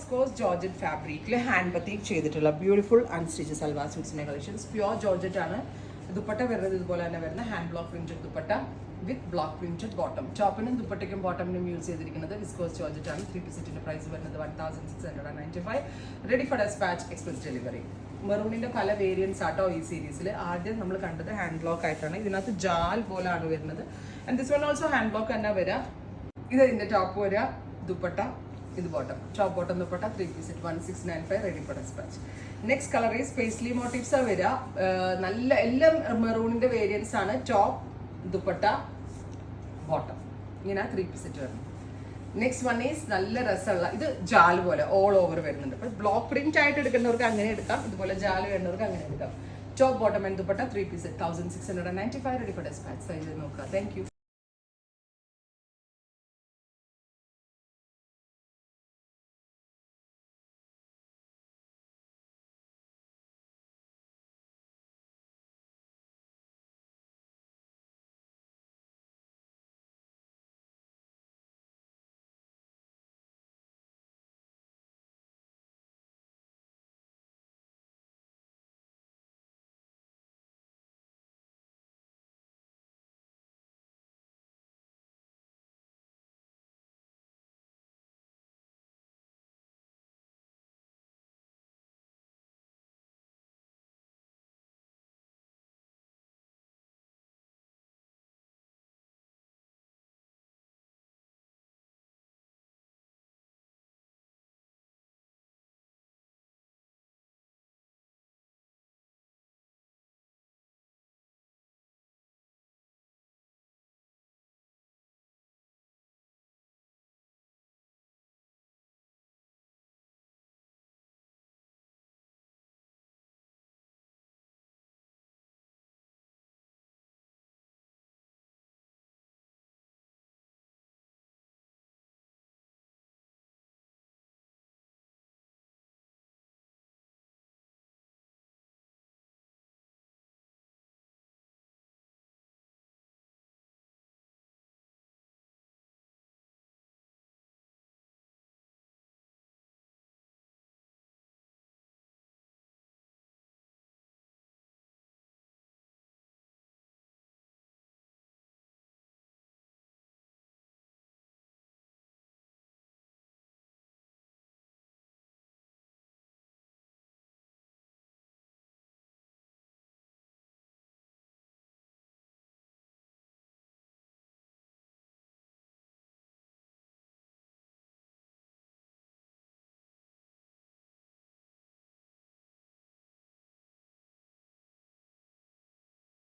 Viscous georgette ഫാബ്രിക്കിൽ hand batik ചെയ്തിട്ടുള്ള beautiful unstitched salwar സ്യൂട്ട്സിന്റെ കളക്ഷൻസ്. പ്യുവർ ജോർജറ്റ് ആണ്. ദുപ്പട്ട വരുന്നത് ഇതുപോലെ തന്നെ വരുന്ന hand block printed dupatta with block printed bottom. ടോപ്പിനും ദുപ്പട്ടയ്ക്കും ബോട്ടമിനും യൂസ് ചെയ്തിരിക്കുന്നത് വിസ്കോസ് ജോർജറ്റ് ആണ്. 3 പീസിന്റെ പ്രൈസ് വരുന്നത് 1695. Ready for despatch, express delivery. മെറൂണിന്റെ പല വേരിയൻസ് ആട്ടോ ഈ സീരീസിൽ. ആദ്യം നമ്മൾ കണ്ടത് ഹാൻഡ് ബ്ലോക്ക് ആയിട്ടാണ്. ഇതിനകത്ത് ജാൽ പോലാണ് വരുന്നത്. And this one also hand block തന്നെ വരാം. ഇത് ഇതിന്റെ ടോപ്പ് വരിക, ദുപ്പട്ട ഇത് bottom. Top bottom dupatta 3 piece 1695. Ready for despatch. Next colour is paisley motifs ആ വരിക. നല്ല എല്ലാം മെറൂണിന്റെ വേരിയൻസ് ആണ്. ടോപ്പ് ദുപ്പട്ട ബോട്ടം ഇങ്ങനെ 3 പീസ് വരണം. നെക്സ്റ്റ് വൺ ഈസ് നല്ല രസമുള്ള ഇത് ജാൽ പോലെ ഓൾ ഓവർ വരുന്നുണ്ട്. അപ്പോൾ ബ്ലോക്ക് പ്രിന്റ് ആയിട്ട് എടുക്കുന്നവർക്ക് അങ്ങനെ എടുക്കാം, ഇതുപോലെ ജാൽ വരുന്നവർക്ക് അങ്ങനെ എടുക്കാം. Top bottom and dupatta 3 piece 1695. Ready for despatch. Size നോക്കുക. Thank U.